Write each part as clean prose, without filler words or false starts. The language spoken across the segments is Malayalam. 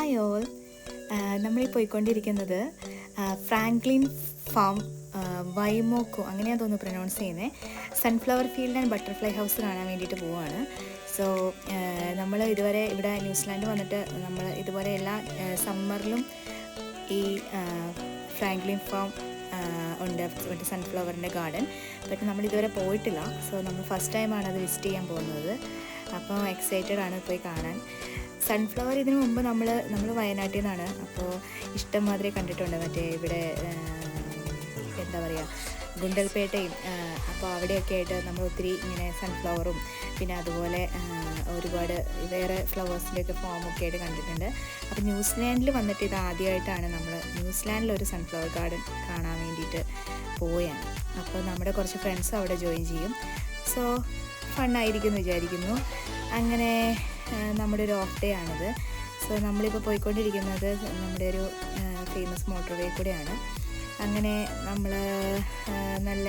Hi all. നമ്മളീ പോയിക്കൊണ്ടിരിക്കുന്നത് ഫ്രാങ്ക്ലിൻ ഫാം വൈമോക്കോ അങ്ങനെയാ തോന്നുന്നു പ്രൊനൗൺസ് ചെയ്യുന്നത്. Sunflower field and butterfly house കാണാൻ വേണ്ടിയിട്ട് പോവുകയാണ്. സോ നമ്മൾ ഇതുവരെ ഇവിടെ ന്യൂസിലാൻഡ് വന്നിട്ട് നമ്മൾ ഇതുപോലെ എല്ലാ സമ്മറിലും ഈ ഫ്രാങ്ക്ലിൻ ഫാം ഉണ്ട്, മറ്റേ സൺഫ്ലവറിൻ്റെ ഗാർഡൻ. ബട്ട് നമ്മളിതുവരെ പോയിട്ടില്ല. സോ നമ്മൾ ഫസ്റ്റ് ടൈമാണ് അത് വിസിറ്റ് ചെയ്യാൻ പോകുന്നത്. അപ്പോൾ എക്സൈറ്റഡ് ആണ് പോയി കാണാൻ. സൺഫ്ലവർ ഇതിനു മുമ്പ് നമ്മൾ വയനാട്ടിൽ നിന്നാണ്. അപ്പോൾ ഇഷ്ടംമാതിരി കണ്ടിട്ടുണ്ട്. മറ്റേ ഇവിടെ എന്താ പറയുക, ഗുണ്ടൽപേട്ടയും. അപ്പോൾ അവിടെയൊക്കെ ആയിട്ട് നമ്മൾ ഒത്തിരി ഇങ്ങനെ സൺഫ്ലവറും പിന്നെ അതുപോലെ ഒരുപാട് വേറെ ഫ്ലവേഴ്സിൻ്റെയൊക്കെ ഫോമൊക്കെ ആയിട്ട് കണ്ടിട്ടുണ്ട്. അപ്പോൾ ന്യൂസിലാൻഡിൽ വന്നിട്ട് ഇത് ആദ്യമായിട്ടാണ് നമ്മൾ ന്യൂസിലാൻഡിലൊരു സൺഫ്ലവർ ഗാർഡൻ കാണാൻ വേണ്ടിയിട്ട് പോവുകയാണ്. അപ്പോൾ നമ്മുടെ കുറച്ച് ഫ്രണ്ട്സ് അവിടെ ജോയിൻ ചെയ്യും. സോ ഫണ്ണായിരിക്കും എന്ന് വിചാരിക്കുന്നു. അങ്ങനെ നമ്മുടെ ഒരു ഓഫ് ഡേ ആണിത്. സോ നമ്മളിപ്പോൾ പോയിക്കൊണ്ടിരിക്കുന്നത് നമ്മുടെ ഒരു ഫേമസ് മോട്ടോർ വേ കൂടെയാണ്. അങ്ങനെ നമ്മൾ നല്ല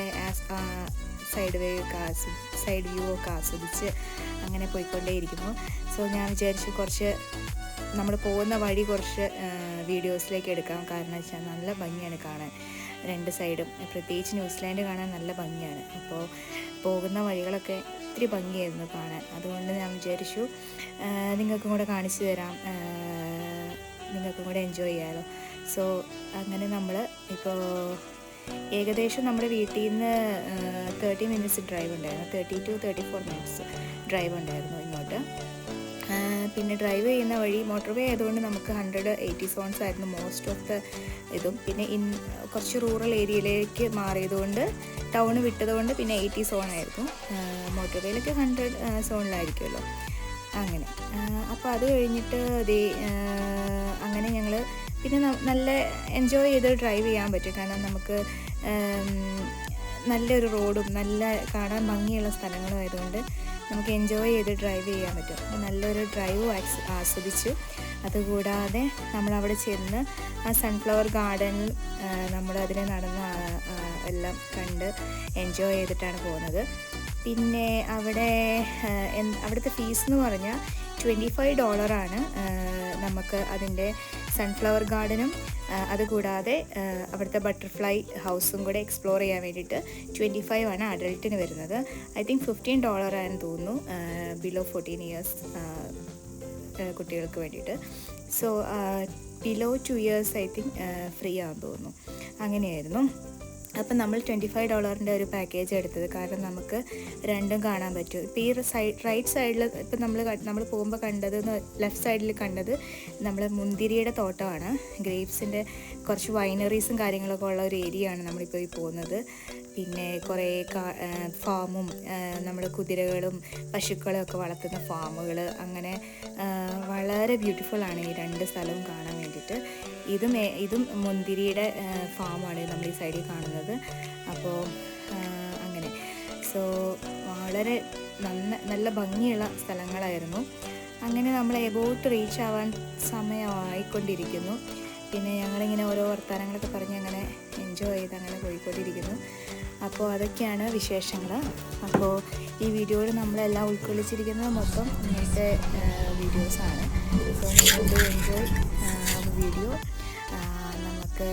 സൈഡ് വ്യൂ ഒക്കെ ആസ്വദിച്ച് അങ്ങനെ പോയിക്കൊണ്ടേയിരിക്കുന്നു. സോ ഞാൻ വിചാരിച്ചു കുറച്ച് നമ്മൾ പോകുന്ന വഴി കുറച്ച് വീഡിയോസിലേക്ക് എടുക്കാം. കാരണം വെച്ചാൽ നല്ല ഭംഗിയാണ് കാണാൻ രണ്ട് സൈഡും. പ്രത്യേകിച്ച് ന്യൂസിലാൻഡ് കാണാൻ നല്ല ഭംഗിയാണ്. അപ്പോൾ പോകുന്ന വഴികളൊക്കെ ഒത്തിരി ഭംഗിയായിരുന്നു കാണാൻ. അതുകൊണ്ട് ഞാൻ വിചാരിച്ചു നിങ്ങൾക്കും കൂടെ കാണിച്ചു തരാം, നിങ്ങൾക്കും കൂടെ എൻജോയ് ചെയ്യാമല്ലോ. സോ അങ്ങനെ നമ്മൾ ഇപ്പോൾ ഏകദേശം നമ്മുടെ വീട്ടിൽ നിന്ന് 30 മിനിറ്റ്സ് ഡ്രൈവ് ഉണ്ടായിരുന്നു. 30 to 34 മിനിറ്റ്സ് ഡ്രൈവ് ഉണ്ടായിരുന്നു ഇങ്ങോട്ട്. പിന്നെ ഡ്രൈവ് ചെയ്യുന്ന വഴി മോട്ടോർ വേ ആയതുകൊണ്ട് നമുക്ക് 180 സോൺസ് ആയിരുന്നു മോസ്റ്റ് ഓഫ് ദ ഇതും. പിന്നെ കുറച്ച് റൂറൽ ഏരിയയിലേക്ക് മാറിയതുകൊണ്ട്, ടൗൺ വിട്ടതുകൊണ്ട് പിന്നെ 80 സോണായിരുന്നു. മോട്ടോർ വേയിലൊക്കെ 100 സോണിലായിരിക്കുമല്ലോ അങ്ങനെ. അപ്പോൾ അത് കഴിഞ്ഞിട്ട് അങ്ങനെ ഞങ്ങൾ പിന്നെ നല്ല എൻജോയ് ചെയ്ത് ഡ്രൈവ് ചെയ്യാൻ പറ്റും. കാരണം നമുക്ക് നല്ലൊരു റോഡും നല്ല കാണാൻ ഭംഗിയുള്ള സ്ഥലങ്ങളും ആയതുകൊണ്ട് നമുക്ക് എൻജോയ് ചെയ്ത് ഡ്രൈവ് ചെയ്യാൻ പറ്റും. നല്ലൊരു ഡ്രൈവ് ആസ്വദിച്ചു. അതുകൂടാതെ നമ്മളവിടെ ചെന്ന് ആ സൺഫ്ലവർ ഗാർഡനിൽ നമ്മളതിൽ നടന്ന് എല്ലാം കണ്ട് എൻജോയ് ചെയ്തിട്ടാണ് പോകുന്നത്. പിന്നെ അവിടുത്തെ ഫീസ് എന്ന് പറഞ്ഞാൽ $25 നമുക്ക് അതിൻ്റെ സൺഫ്ലവർ ഗാർഡനും അതുകൂടാതെ അവിടുത്തെ ബട്ടർഫ്ലൈ ഹൗസും കൂടെ എക്സ്പ്ലോർ ചെയ്യാൻ വേണ്ടിയിട്ട് 25 ആണ് അഡൾട്ടിന് വരുന്നത്. ഐ തിങ്ക് $15 ആണെന്ന് തോന്നുന്നു ബിലോ 14 ഇയേഴ്സ് കുട്ടികൾക്ക് വേണ്ടിയിട്ട്. So below 2 years I think free ആണെന്ന് തോന്നുന്നു. അങ്ങനെയായിരുന്നു. അപ്പം നമ്മൾ $25 ഒരു പാക്കേജ് എടുത്തത്. കാരണം നമുക്ക് രണ്ടും കാണാൻ പറ്റും. ഇപ്പോൾ ഈ റൈറ്റ് സൈഡിൽ ഇപ്പം നമ്മൾ പോകുമ്പോൾ കണ്ടത്, ലെഫ്റ്റ് സൈഡിൽ കണ്ടത് നമ്മൾ മുന്തിരിയുടെ തോട്ടമാണ്. ഗ്രേപ്സിൻ്റെ കുറച്ച് വൈനറീസും കാര്യങ്ങളൊക്കെ ഉള്ള ഒരു ഏരിയ ആണ് നമ്മളിപ്പോൾ ഈ പോകുന്നത്. പിന്നെ കുറേ ഫാമും നമ്മുടെ കുതിരകളും പശുക്കളും ഒക്കെ വളർത്തുന്ന ഫാമുകൾ, അങ്ങനെ വളരെ ബ്യൂട്ടിഫുള്ളാണ് ഈ രണ്ട് സ്ഥലവും കാണാൻ വേണ്ടിയിട്ട്. ഇതും മുന്തിരിയുടെ ഫാമാണ് നമ്മൾ ഈ സൈഡിൽ കാണുന്നത്. അപ്പോൾ അങ്ങനെ സോ വളരെ നല്ല ഭംഗിയുള്ള സ്ഥലങ്ങളായിരുന്നു. അങ്ങനെ നമ്മൾ എബൌട്ട് റീച്ച് ആവാൻ സമയമായിക്കൊണ്ടിരിക്കുന്നു. പിന്നെ ഞങ്ങളിങ്ങനെ ഓരോ വർത്തമാനങ്ങളൊക്കെ പറഞ്ഞ് അങ്ങനെ എൻജോയ് ചെയ്ത് അങ്ങനെ പോയിക്കൊണ്ടിരിക്കുന്നു. അപ്പോൾ അതൊക്കെയാണ് വിശേഷങ്ങൾ. അപ്പോൾ ഈ വീഡിയോയിൽ നമ്മളെല്ലാം ഉൾക്കൊള്ളിച്ചിരിക്കുന്നത് മൊത്തം ഇങ്ങനത്തെ വീഡിയോസാണ്. സോ നിങ്ങൾക്ക് എൻജോയ് വീഡിയോ. നമുക്ക്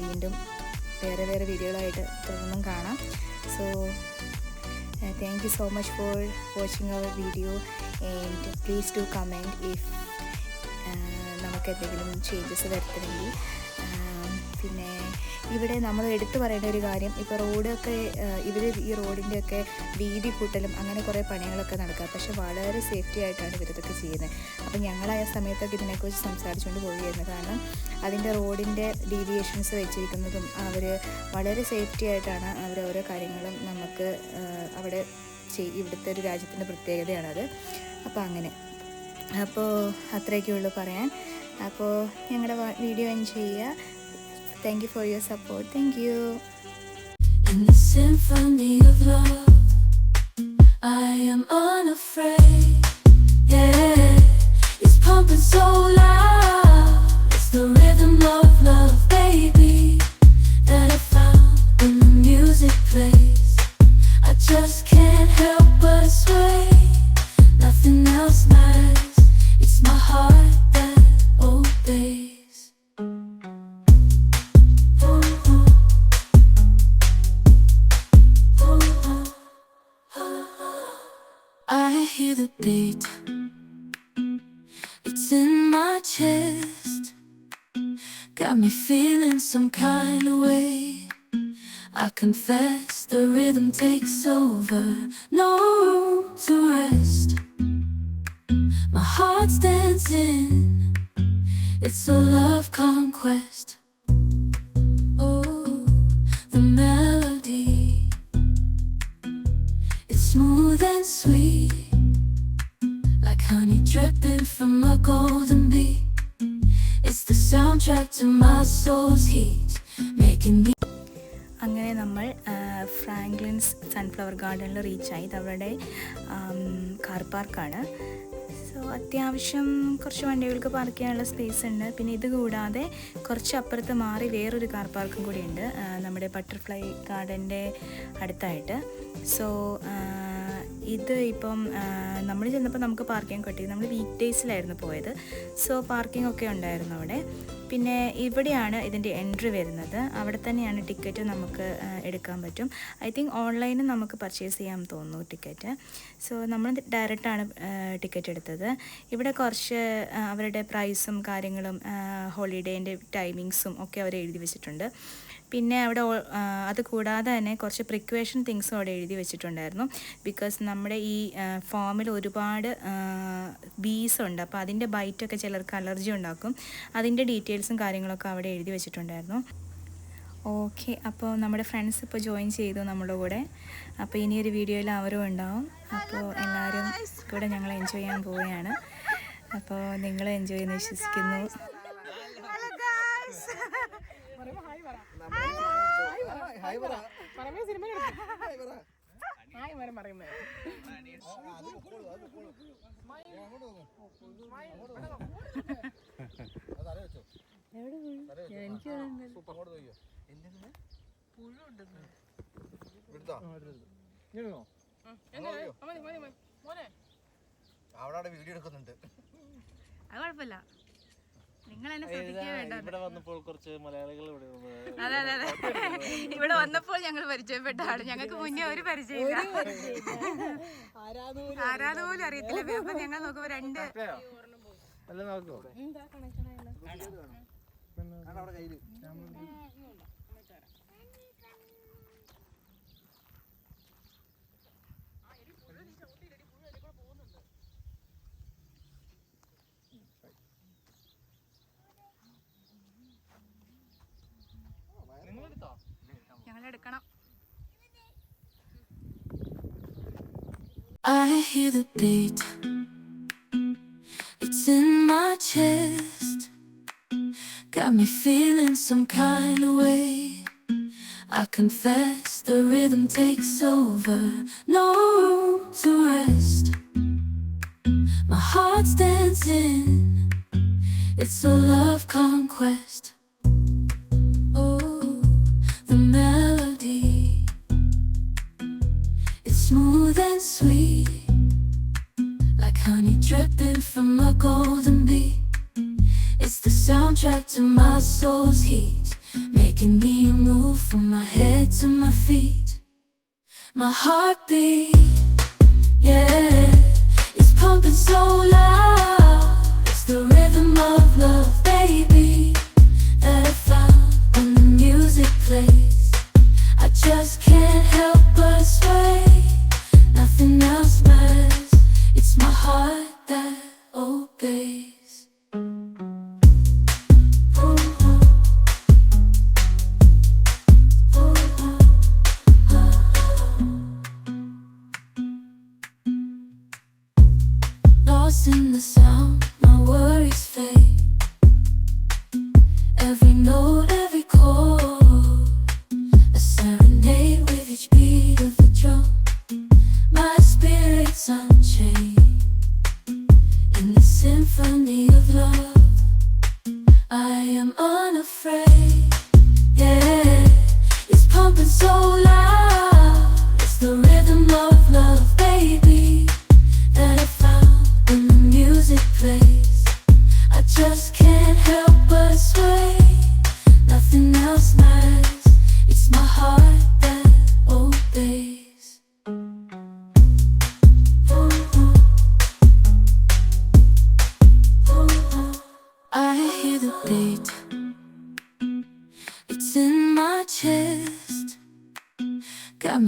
വീണ്ടും വേറെ വീഡിയോകളായിട്ട് തുടർന്നും കാണാം. So thank you so much for watching our video and please do comment if നമുക്ക് എന്തെങ്കിലും ചേഞ്ചസ് വരുത്തണമെങ്കിൽ. പിന്നെ ഇവിടെ നമ്മൾ എടുത്തു പറയേണ്ട ഒരു കാര്യം, ഇപ്പോൾ റോഡൊക്കെ ഈ റോഡിൻ്റെയൊക്കെ വീതി കൂട്ടലും അങ്ങനെ കുറേ പണികളൊക്കെ നടക്കുക. പക്ഷെ വളരെ സേഫ്റ്റി ആയിട്ടാണ് ഇവരിതൊക്കെ ചെയ്യുന്നത്. അപ്പോൾ ഞങ്ങളായ സമയത്തൊക്കെ ഇതിനെക്കുറിച്ച് സംസാരിച്ചുകൊണ്ട് പോവുകയായിരുന്നു. കാരണം അതിൻ്റെ റോഡിൻ്റെ ഡീവിയേഷൻസ് വെച്ചിരിക്കുന്നതും അവർ വളരെ സേഫ്റ്റി ആയിട്ടാണ് അവർ ഓരോ കാര്യങ്ങളും നമുക്ക് അവിടെ ഇവിടുത്തെ ഒരു രാജ്യത്തിൻ്റെ പ്രത്യേകതയാണത്. അപ്പോൾ അങ്ങനെ അത്രയൊക്കെ ഉള്ളൂ പറയാൻ. അപ്പോൾ ഞങ്ങളുടെ വീഡിയോ എൻജോയ് ചെയ്യുക. Thank you for your support. Thank you. In the symphony of love, I am unafraid. Yeah, it's pumping so loud. It's the rhythm of love, baby, that I found when the music plays. I just can't help but sway. Nothing else matters. It's my heart that obeys. It's in my chest, got me feeling some kind of way. I confess the rhythm takes over, no room to rest. My heart's dancing, it's a love conquest. Oh, the melody, it's smooth and sweet, like honey dripping from a golden bee. It's the soundtrack to my soul's heat, making me. അങ്ങനെ നമ്മൾ ഫ്രാങ്ക്ലിൻസ് സൺഫ്ലവർ ഗാർഡനിൽ റീച്ചായി. ഇത് അവരുടെ കാർ പാർക്കാണ്. സോ അത്യാവശ്യം കുറച്ച് വണ്ടികൾക്ക് പാർക്ക് ചെയ്യാനുള്ള സ്പേസ് ഉണ്ട്. പിന്നെ ഇത് കൂടാതെ കുറച്ച് അപ്പുറത്ത് മാറി വേറൊരു കാർ പാർക്കും കൂടി ഉണ്ട് നമ്മുടെ ബട്ടർഫ്ലൈ ഗാർഡൻ്റെ അടുത്തായിട്ട്. സോ ഇത് ഇപ്പം നമ്മൾ ചെന്നപ്പോൾ നമുക്ക് പാർക്കിംഗ് കിട്ടി. നമ്മൾ വീക്ക് ഡേയ്സിലായിരുന്നു പോയത്. സോ പാർക്കിംഗ് ഒക്കെ ഉണ്ടായിരുന്നു അവിടെ. പിന്നെ ഇവിടെയാണ് ഇതിൻ്റെ എൻട്രി വരുന്നത്. അവിടെ തന്നെയാണ് ടിക്കറ്റ് നമുക്ക് എടുക്കാൻ പറ്റും. ഐ തിങ്ക് ഓൺലൈനിൽ നമുക്ക് പർച്ചേസ് ചെയ്യാൻ തോന്നുന്നു ടിക്കറ്റ്. സോ നമ്മൾ ഡയറക്റ്റാണ് ടിക്കറ്റ് എടുത്തത്. ഇവിടെ കുറച്ച് അവരുടെ പ്രൈസും കാര്യങ്ങളും ഹോളിഡേൻ്റെ ടൈമിങ്സും ഒക്കെ അവർ എഴുതി വെച്ചിട്ടുണ്ട്. പിന്നെ അവിടെ അത് കൂടാതെ തന്നെ കുറച്ച് പ്രിക്വേഷൻ തിങ്സും അവിടെ എഴുതി വെച്ചിട്ടുണ്ടായിരുന്നു. ബിക്കോസ് നമ്മുടെ ഈ ഫാമിൽ ഒരുപാട് ബീസ് ഉണ്ട്. അപ്പോൾ അതിൻ്റെ ബൈറ്റൊക്കെ ചിലർക്ക് അലർജി ഉണ്ടാക്കും. അതിൻ്റെ ഡീറ്റെയിൽസും കാര്യങ്ങളൊക്കെ അവിടെ എഴുതി വെച്ചിട്ടുണ്ടായിരുന്നു. ഓക്കെ, അപ്പോൾ നമ്മുടെ ഫ്രണ്ട്സ് ഇപ്പോൾ ജോയിൻ ചെയ്തു നമ്മുടെ കൂടെ. അപ്പോൾ ഇനിയൊരു വീഡിയോയിൽ അവരും ഉണ്ടാവും. അപ്പോൾ എല്ലാവരും കൂടെ ഞങ്ങൾ എൻജോയ് ചെയ്യാൻ പോവുകയാണ്. അപ്പോൾ നിങ്ങൾ എൻജോയ് ചെയ്യുന്ന വിശ്വസിക്കുന്നു. അവിടെ വീഡിയോ എടുക്കുന്നുണ്ട്. അത് കുഴപ്പമില്ല, നിങ്ങൾ എന്നെ ശ്രദ്ധിക്കുക വേണ്ട. ഇവിടെ വന്നപ്പോൾ കുറച്ച് മലയാളികൾ ഇവിടെ അതെ അതെ അതെ, ഇവിടെ വന്നപ്പോൾ ഞങ്ങൾ പരിചയപ്പെട്ടാണ്. ഞങ്ങൾക്ക് മുന്നേ ഒരു പരിചയമില്ല, ആരാധന പോലും അറിയത്തില്ല. അപ്പൊ ഞങ്ങൾ നോക്കുമ്പോ രണ്ട് ഞങ്ങളെടുക്കണം. I hear the beat, it's in my chest, got me feeling some kind of way. I confess the rhythm takes over, no room to rest. My heart's dancing, it's a love conquest. Oh, the melody, it's smooth and sweet, like honey dripping from a golden bee. It's the soundtrack to my soul's heat, making me move from my head to my feet. My heartbeat, yeah, it's pumping so loud. It's the rhythm of love, baby, that I found when the music plays. I just can't help but sway. Nothing else matters. It's my heart that obeys. Lost in the sound, my worries fade. Every note, every chord, a serenade with each beat of the drum. My spirit's unchained in the symphony of love. I am unafraid, yeah, it's pumping so loud. It's the rhythm of love, baby, that I found when the music plays. I just can't help but sway. Nothing else matters. It's my heart that obeys. Oh, oh. Oh,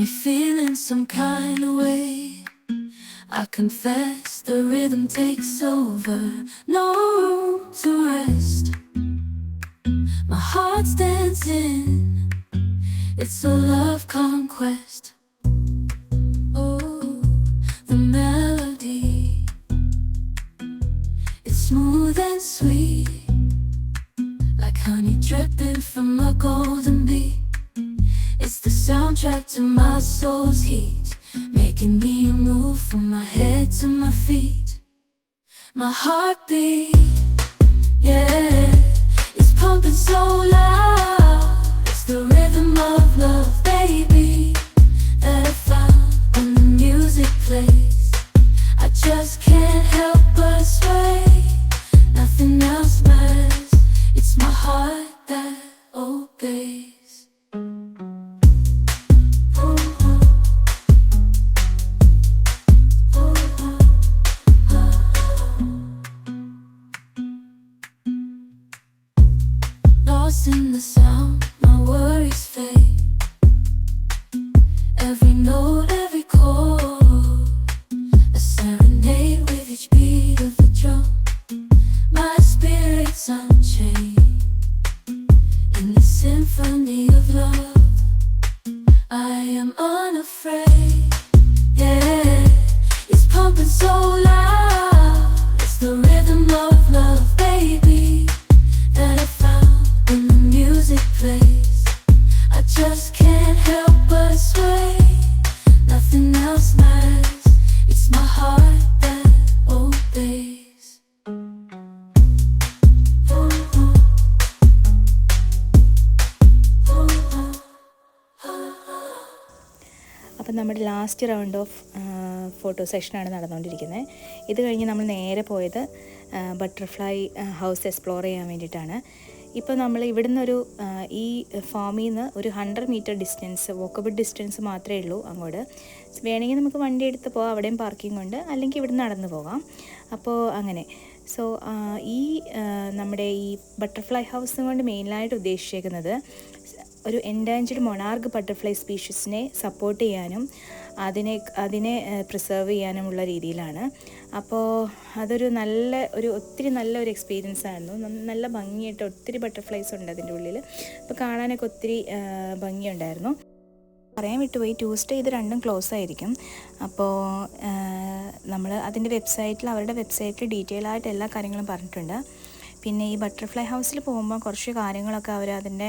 me feeling some kind of way. I confess the rhythm takes over, no room to rest. My heart's dancing, it's a love conquest. Oh, the melody, it's smooth and sweet, like honey dripping from a golden bee. It's the soundtrack to my soul's heat, making me move from my head to my feet. My heartbeat, yeah, it's pumping so loud. It's the rhythm of love, baby, that I found when the music plays. I just can't help but sway. Nothing else matters. It's my heart that obeys. Lost in the sound, my worries fade. Every note, every chord, a serenade with each beat of the drum. My spirit's unchained in the symphony of love. I am unafraid, yeah, it's pumping so loud. It's the rhythm of love, baby, that I found when the music plays. I just can't help but sway. Nothing else matters. It's my heart that obeys. അപ്പം നമ്മുടെ ലാസ്റ്റ് റൗണ്ട് ഓഫ് ഫോട്ടോ സെഷനാണ് നടന്നുകൊണ്ടിരിക്കുന്നത്. ഇത് കഴിഞ്ഞ് നമ്മൾ നേരെ പോയത് ബട്ടർഫ്ലൈ ഹൗസ് എക്സ്പ്ലോർ ചെയ്യാൻ വേണ്ടിയിട്ടാണ്. ഇപ്പോൾ നമ്മൾ ഇവിടുന്ന് ഈ ഫാമിൽ നിന്ന് ഒരു 100 മീറ്റർ ഡിസ്റ്റൻസ്, വോക്കബിൾ ഡിസ്റ്റൻസ് മാത്രമേ ഉള്ളൂ അങ്ങോട്ട്. വേണമെങ്കിൽ നമുക്ക് വണ്ടി എടുത്ത് പോകാം, അവിടെയും പാർക്കിംഗ് ഉണ്ട്, അല്ലെങ്കിൽ ഇവിടെ നടന്ന് പോകാം. അപ്പോൾ അങ്ങനെ നമ്മുടെ ഈ ബട്ടർഫ്ലൈ ഹൗസ് കൊണ്ട് മെയിനായിട്ട് ഉദ്ദേശിച്ചേക്കുന്നത് ഒരു എൻഡാഞ്ചർഡ് മൊണാർക്ക് ബട്ടർഫ്ലൈ സ്പീഷീസിനെ സപ്പോർട്ട് ചെയ്യാനും അതിനെ പ്രിസർവ് ചെയ്യാനുമുള്ള രീതിയിലാണ്. അപ്പോൾ അതൊരു ഒത്തിരി നല്ലൊരു എക്സ്പീരിയൻസ് ആയിരുന്നു. നല്ല ഭംഗിയായിട്ട് ഒത്തിരി ബട്ടർഫ്ലൈസ് ഉണ്ട് അതിൻ്റെ ഉള്ളിൽ. അപ്പോൾ കാണാനൊക്കെ ഒത്തിരി ഭംഗിയുണ്ടായിരുന്നു. പറയാൻ വിട്ടുപോയി, ട്യൂസ്ഡേ ഇത് രണ്ടും ക്ലോസ് ആയിരിക്കും. അപ്പോൾ നമ്മൾ അവരുടെ വെബ്സൈറ്റിൽ ഡീറ്റെയിൽ ആയിട്ട് എല്ലാ കാര്യങ്ങളും പറഞ്ഞിട്ടുണ്ട്. പിന്നെ ഈ ബട്ടർഫ്ലൈ ഹൗസിൽ പോകുമ്പോൾ കുറച്ച് കാര്യങ്ങളൊക്കെ അവർ അതിൻ്റെ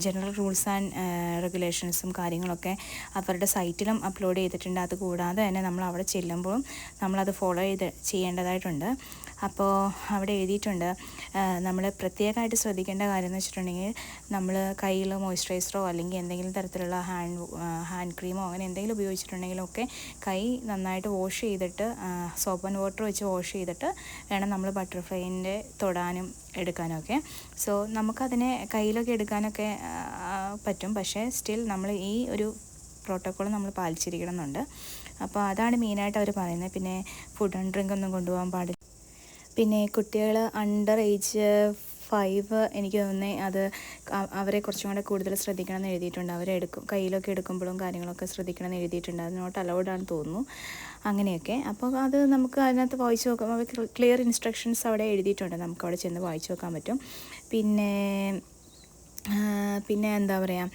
ജനറൽ റൂൾസ് ആൻഡ് റെഗുലേഷൻസും കാര്യങ്ങളൊക്കെ അവരുടെ സൈറ്റിലും അപ്ലോഡ് ചെയ്തിട്ടുണ്ട്. അതുകൂടാതെ തന്നെ നമ്മൾ അവിടെ ചെല്ലുമ്പോഴും നമ്മളത് ഫോളോ ചെയ്യേണ്ടതായിട്ടുണ്ട്. അപ്പോൾ അവിടെ എഴുതിയിട്ടുണ്ട്, നമ്മൾ പ്രത്യേകമായിട്ട് ശ്രദ്ധിക്കേണ്ട കാര്യം എന്ന് വെച്ചിട്ടുണ്ടെങ്കിൽ നമ്മൾ കയ്യിൽ മോയ്സ്ചറൈസറോ അല്ലെങ്കിൽ എന്തെങ്കിലും തരത്തിലുള്ള ഹാൻഡ് ക്രീമോ അങ്ങനെ എന്തെങ്കിലും ഉപയോഗിച്ചിട്ടുണ്ടെങ്കിലൊക്കെ കൈ നന്നായിട്ട് വാഷ് ചെയ്തിട്ട് സോപ്പ് ആൻഡ് വാട്ടർ വെച്ച് വാഷ് ചെയ്തിട്ട് വേണം നമ്മൾ ബട്ടർഫ്ലൈൻ്റെ തൊടാനും എടുക്കാനൊക്കെ. സോ നമുക്കതിനെ കയ്യിലൊക്കെ എടുക്കാനൊക്കെ പറ്റും, പക്ഷേ സ്റ്റിൽ നമ്മൾ ഈ ഒരു പ്രോട്ടോക്കോൾ നമ്മൾ പാലിച്ചിരിക്കണം എന്നുണ്ട്. അപ്പോൾ അതാണ് മെയിനായിട്ട് അവർ പറയുന്നത്. പിന്നെ ഫുഡ് ആൻഡ് ഡ്രിങ്ക് ഒന്നും കൊണ്ടുപോകാൻ പാടില്ല. പിന്നെ കുട്ടികൾ അണ്ടർ ഏജ് 5 എനിക്ക് തോന്നുന്നത് അത് അവരെ കുറച്ചും കൂടെ കൂടുതൽ ശ്രദ്ധിക്കണം എന്ന് എഴുതിയിട്ടുണ്ട്. കയ്യിലൊക്കെ എടുക്കുമ്പോഴും കാര്യങ്ങളൊക്കെ ശ്രദ്ധിക്കണം എന്ന് എഴുതിയിട്ടുണ്ട്. അത് നോട്ട് അലൗഡ് ആണെന്ന് തോന്നുന്നു, അങ്ങനെയൊക്കെ. അപ്പോൾ അത് നമുക്ക് അതിനകത്ത് വായിച്ച് നോക്കാം. അവർ ക്ലിയർ ഇൻസ്ട്രക്ഷൻസ് അവിടെ എഴുതിയിട്ടുണ്ട്, നമുക്ക് അവിടെ ചെന്ന് വായിച്ച് നോക്കാൻ പറ്റും. പിന്നെ എന്താ പറയുക,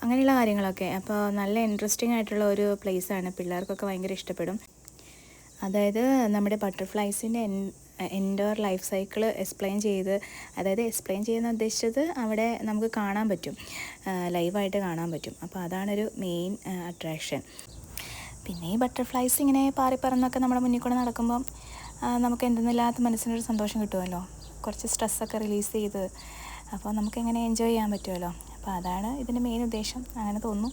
അങ്ങനെയുള്ള കാര്യങ്ങളൊക്കെ. അപ്പോൾ നല്ല ഇൻട്രസ്റ്റിംഗ് ആയിട്ടുള്ള ഒരു പ്ലേസാണ്, പിള്ളേർക്കൊക്കെ ഭയങ്കര ഇഷ്ടപ്പെടും. അതായത് നമ്മുടെ ബട്ടർഫ്ലൈസിൻ്റെ എൻഡോർ ലൈഫ് സൈക്കിൾ എക്സ്പ്ലെയിൻ ചെയ്യുന്ന ഉദ്ദേശിച്ചത് അവിടെ നമുക്ക് കാണാൻ പറ്റും, ലൈവായിട്ട് കാണാൻ പറ്റും. അപ്പോൾ അതാണൊരു മെയിൻ അട്രാക്ഷൻ. പിന്നെ ഈ ബട്ടർഫ്ലൈസ് ഇങ്ങനെ പാറിപ്പറന്നൊക്കെ നമ്മുടെ മുന്നിൽ കൂടെ നടക്കുമ്പം നമുക്ക് എന്തെന്നില്ലാത്ത മനസ്സിനൊരു സന്തോഷം കിട്ടുമല്ലോ, കുറച്ച് സ്ട്രെസ്സൊക്കെ റിലീസ് ചെയ്ത് അപ്പോൾ നമുക്കെങ്ങനെ എൻജോയ് ചെയ്യാൻ പറ്റുമല്ലോ. അപ്പോൾ അതാണ് ഇതിൻ്റെ മെയിൻ ഉദ്ദേശം, അങ്ങനെ തോന്നുന്നു.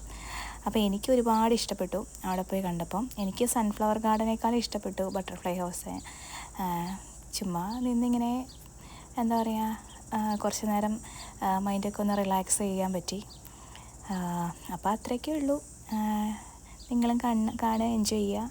അപ്പോൾ എനിക്ക് ഒരുപാട് ഇഷ്ടപ്പെട്ടു അവിടെ പോയി കണ്ടപ്പം. എനിക്ക് സൺഫ്ലവർ ഗാർഡനേക്കാളും ഇഷ്ടപ്പെട്ടു ബട്ടർഫ്ലൈ ഹൗസ്. ചുമ്മാ നിന്നിങ്ങനെ എന്താ പറയുക, കുറച്ച് നേരം മൈൻഡൊക്കെ ഒന്ന് റിലാക്സ് ചെയ്യാൻ പറ്റി. അപ്പോൾ അത്രയൊക്കെ ഉള്ളൂ. നിങ്ങളും കാണുക, എൻജോയ് ചെയ്യുക.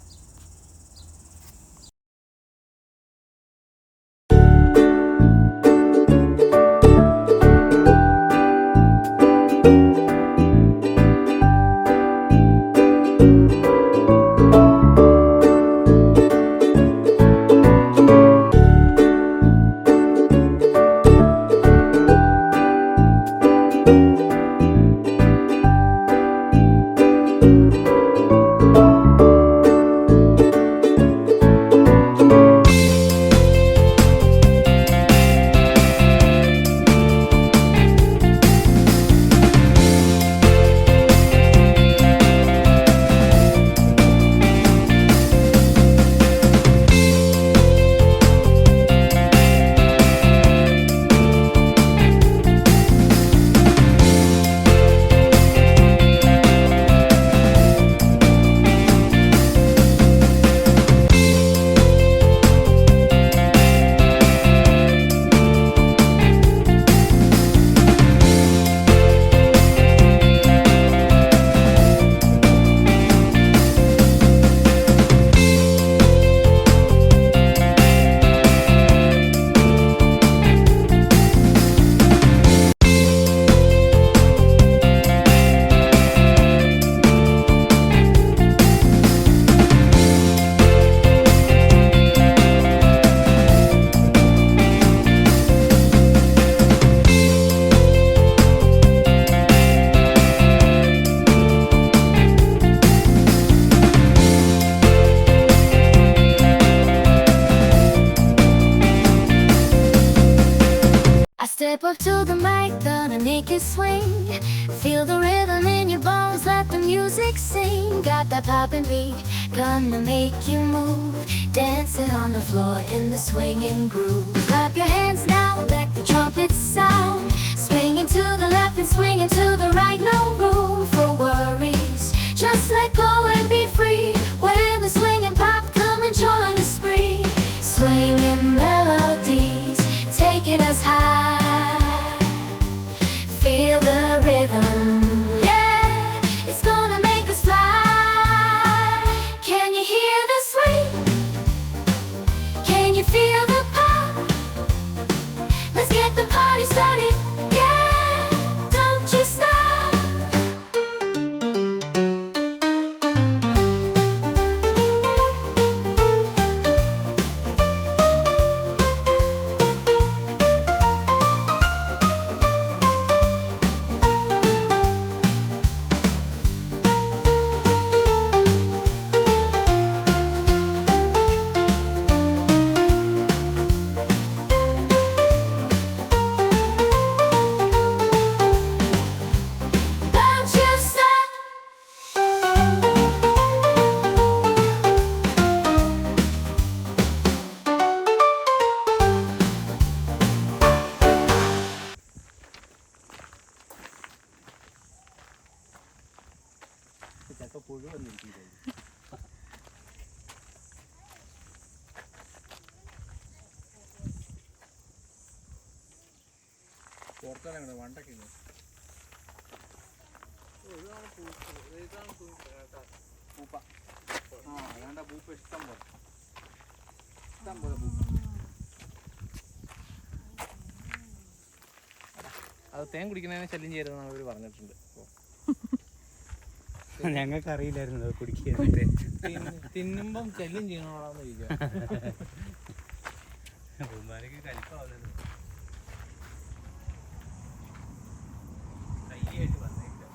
Step up to the mic, gonna make it swing. Feel the rhythm in your bones, let the music sing. Got that poppin' beat, gonna make you move. Dancing on the floor in the swinging groove. Clap your hands now, let the trumpets sound. Swinging to the left and swinging to the right, no room for worries. Just let go and be free. When the swinging pop, come and join the spree. Swinging melodies, taking us high. Feel the rhythm, yeah, it's gonna make us fly. Can you hear the swing? Can you feel the pop? Let's get the party started, yeah, don't you stop. Don't you stop. ചിലപ്പോ പുഴു വന്നിരിക്കുന്നത്. പുറത്താണ് വണ്ടൊക്കെ ഇല്ലേ? പൂപ്പ. ആ വേണ്ട പൂപ്പ ഇഷ്ടം പോലെ പൂപ്പ. അത് തേൻ കുടിക്കുന്നതിനെ ശല്യം ചെയ്യരുതെന്ന് അവർ പറഞ്ഞിട്ടുണ്ട്. ഞങ്ങൾക്ക് അറിയില്ലായിരുന്നു കുടിക്കുക തിന്നുമ്പം ശല്യം ചെയ്യണോടാന്ന് ചോദിക്കാം. പൂമാരക്ക് കലിപ്പാവുന്നത് കയ്യായിട്ട് വന്നേക്കാം.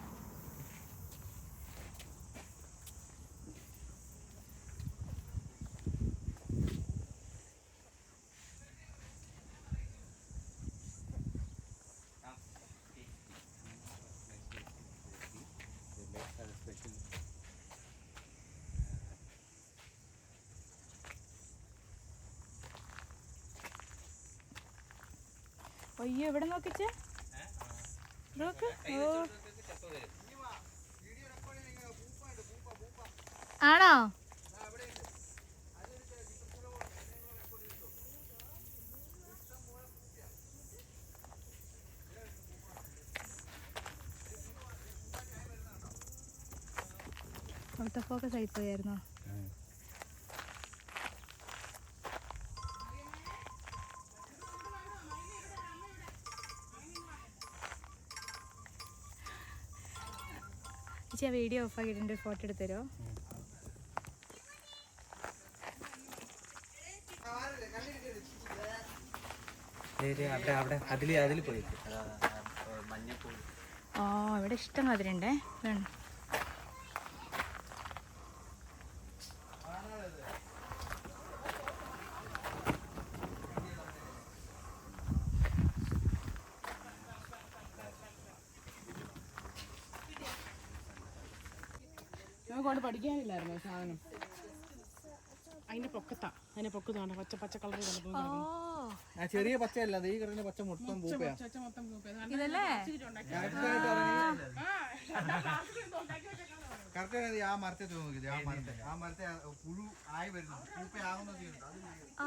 അയ്യോ എവിടെ നോക്കിച്ചേ നോക്ക്. ഓ ആണോ? ഔട്ട് ഓഫ് ഫോക്കസ് ആയിപ്പോയായിരുന്നോ? ചേച്ചി ആ വീഡിയോ ഓഫ് ആക്കിയിട്ടുണ്ട്, ഫോട്ടോ എടുത്ത് തരുമോ? അവിടെ അവിടെ അതിൽ പോയി ആ ഇവിടെ ഇഷ്ടം മാതിരിണ്ടേ. വേണം കൊണ്ട് പഠിക്കാനില്ലായിരുന്നു സാധനം. അതിന്റെ പൊക്കത്താ, അതിന്റെ പൊക്കത്താണ് പച്ച പച്ച കളർ ചെറിയ പച്ചയല്ല, ഈ കിടക്കുന്ന പച്ച മൊത്തം പൂപ്പയാ. മൊത്തം ഇതല്ലേ? കറക്റ്റ് ആ മരത്തെ നോക്കിയത്, ആ മരത്തെ പുഴു ആയി വരുന്നു, പൂപ്പയാകുന്നത്.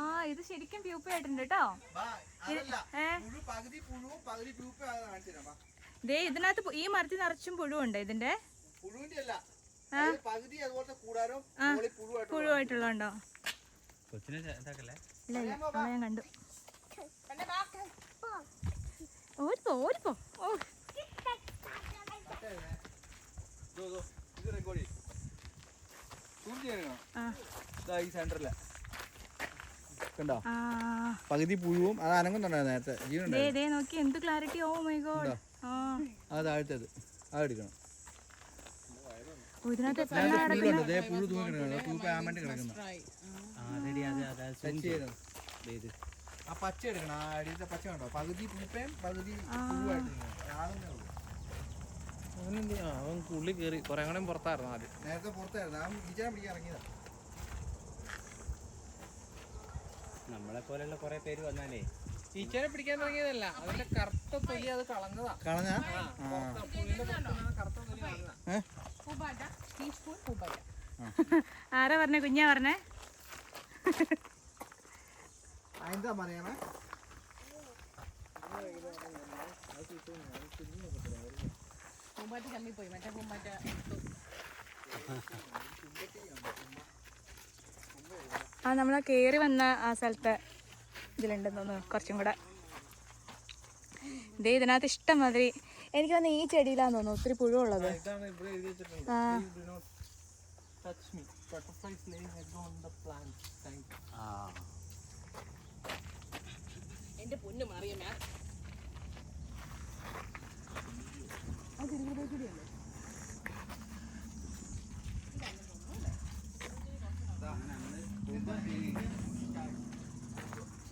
ആ ഇത് ശരിക്കും പ്യൂപ്പയായിട്ടുണ്ട് കേട്ടോ. പുഴു പകുതി പുഴു പകുതി പൂപ്പ കാണിച്ചു. ദേ ഇതിനകത്ത് ഈ മരത്തിൽ നിറച്ചും പുഴുവുണ്ട്. ഇതിന്റെ പുഴുവിന്റെ അല്ല, പകുതി അതുപോലത്തെ കൂടാരം പുഴുവായിട്ടുള്ളതുണ്ടോ? കൊച്ചിനെ ഇതാക്കല്ലേ. ഇല്ല ഇല്ല, അവളെ ഞാൻ കണ്ടു. ഓരിപ്പോ ഓരിപ്പോ. ഓ ഇത് റെക്കോർഡ് ഈ സെന്ററില് കണ്ടോ, പകുതി പുഴുവും അത് അനങ്ങുന്നുണ്ടായിരുന്നു നേരത്തെ. ദേ നോക്കി എന്ത് ക്ലാരിറ്റി. Oh my God. അത് താഴത്തേത് അതെടുക്കണം. ഇതിനകത്ത് എത്ര പുഴു തൂങ്ങി കിടക്കണം, തൂപ്പ് ആൻ വേണ്ടി കിടക്കുന്നു. ആ പച്ച എടുക്കണം, ആ അടിയിലത്തെ പച്ച കണ്ടോ, പകുതി പൂപ്പയും പകുതി പുഴുവായിട്ട് ആളുന്നേ ഉള്ളൂ. അവനെന്ത് അവൻ ഉള്ളിൽ കയറി കുറെ കൂടെ പുറത്തായിരുന്നു ആദ്യം. നേരത്തെ പുറത്തായിരുന്നു, ആ ഈച്ചനെ പിടിക്കാൻ ഇറങ്ങിയതാ. നമ്മളെ പോലെയുള്ള കുറെ പേര് വന്നാലേ ഈച്ചനെ പിടിക്കാൻ തുടങ്ങിയതല്ല, അതിന്റെ കറുത്ത തൊലി അത് കളഞ്ഞതാ. കളഞ്ഞ പുള്ളിന്റെ പുറത്തുനിന്നാണ് കറുത്ത തൊലി കളഞ്ഞതാ. പൂമ്പാറ്റ ടീസ്പൂൺ പൂമ്പാറ്റ. ആരാ പറഞ്ഞേ? കുഞ്ഞാ പറഞ്ഞേ? എന്താ പറയാമേ? പൂമ്പാറ്റ ചമ്മിപ്പോയി, മറ്റേ പൂമ്പാറ്റ ആ നമ്മൾ കയറി വന്ന ആ സ്ഥലത്തെ ഇതിലുണ്ടെന്ന് തോന്നുന്നു കുറച്ചും കൂടെ. ഇതേ ഇതിനകത്ത് ഇഷ്ടം മാതിരി എനിക്ക് തോന്നുന്നു ഈ ചെടിയിലാന്ന് തോന്നുന്നു ഒത്തിരി പുഴുവുള്ളത്. ഇതാണ് ഇവിടെ എഴുതി വെച്ചിട്ടുണ്ട്. ആ Do not touch me. Butterflies laying egg on the plant. Thank you. എന്റെ പൊന്ന് മാറിയ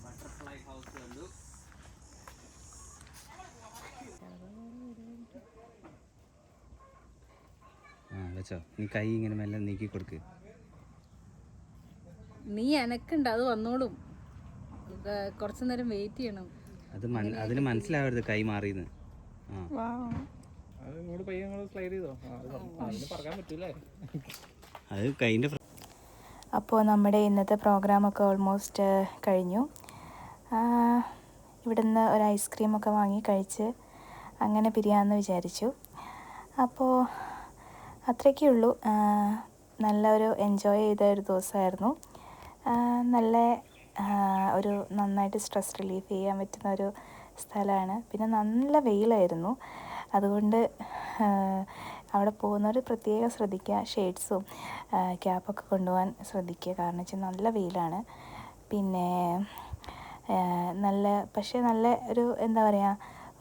ബട്ടർഫ്ലൈ ഹൗസ് കണ്ടു. വെച്ചോ, നീ കൈ ഇങ്ങനെ മെല്ലെ നീക്കി കൊടുക്ക്. നീ എനക്കുണ്ട്, അത് വന്നോളും. കുറച്ചു നേരം വെയിറ്റ് ചെയ്യണം. അത് അതിന് മനസ്സിലാവരുത് കൈ മാറിയെന്ന്. അത് ഇങ്ങോട്ട് പയ്യെ സ്ലൈഡ് ചെയ്തോ. അതിന് പറക്കാൻ പറ്റൂലേ? അത് കൈൻ്റെ അപ്പോൾ നമ്മുടെ ഇന്നത്തെ പ്രോഗ്രാമൊക്കെ ഓൾമോസ്റ്റ് കഴിഞ്ഞു. ഇവിടുന്ന് ഒരു ഐസ്ക്രീമൊക്കെ വാങ്ങി കഴിച്ച് അങ്ങനെ പിരിയാമെന്ന് വിചാരിച്ചു. അപ്പോൾ അത്രയൊക്കെ ഉള്ളൂ. നല്ലൊരു എൻജോയ് ചെയ്ത ഒരു ദിവസമായിരുന്നു. നല്ല ഒരു നന്നായിട്ട് സ്ട്രെസ് റിലീഫ് ചെയ്യാൻ പറ്റുന്ന ഒരു സ്ഥലമാണ്. പിന്നെ നല്ല വെയിലായിരുന്നു, അതുകൊണ്ട് അവിടെ പോകുന്നവർ പ്രത്യേകം ശ്രദ്ധിക്കുക. ഷെയ്ഡ്സും ക്യാപ്പൊക്കെ കൊണ്ടുപോകാൻ ശ്രദ്ധിക്കുക, കാരണം വെച്ചാൽ നല്ല വെയിലാണ്. പിന്നെ പക്ഷേ നല്ല ഒരു എന്താ പറയുക,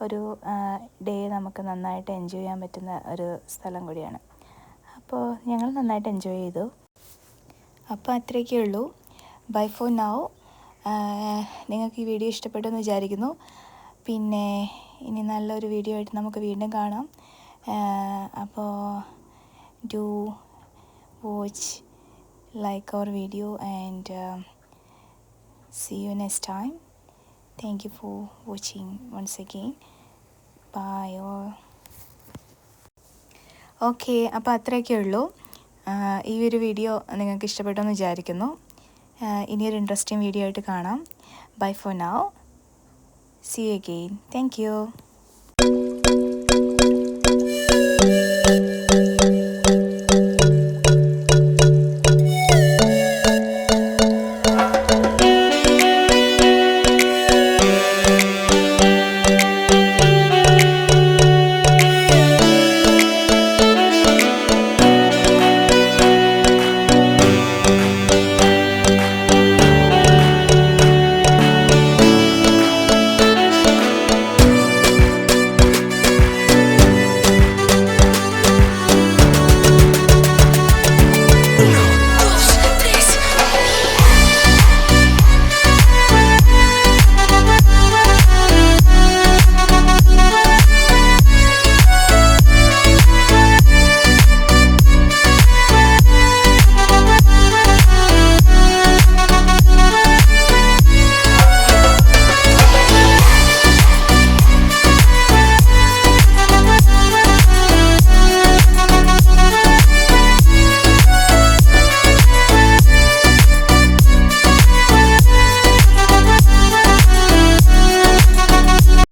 ഒരു ഡേ നമുക്ക് നന്നായിട്ട് എൻജോയ് ചെയ്യാൻ പറ്റുന്ന ഒരു സ്ഥലം കൂടിയാണ്. അപ്പോൾ ഞങ്ങൾ നന്നായിട്ട് എൻജോയ് ചെയ്തു. അപ്പോൾ അത്രയൊക്കെ ഉള്ളൂ. Bye for now. നിങ്ങൾക്ക് ഈ വീഡിയോ ഇഷ്ടപ്പെട്ടു എന്ന് വിചാരിക്കുന്നു. പിന്നെ ഇനി നല്ലൊരു വീഡിയോ ആയിട്ട് നമുക്ക് വീണ്ടും കാണാം. അപ്പോൾ do watch, like our video and see you next time. Thank you for watching once again. Bye all. Okay, അപ്പോൾ അത്രയൊക്കെ ഉള്ളൂ. ഈ ഒരു വീഡിയോ നിങ്ങൾക്ക് ഇഷ്ടപ്പെട്ടെന്ന് വിചാരിക്കുന്നു. ഇനിയൊരു ഇൻട്രസ്റ്റിംഗ് വീഡിയോ ആയിട്ട് കാണാം. Bye for now. See you again. Thank you.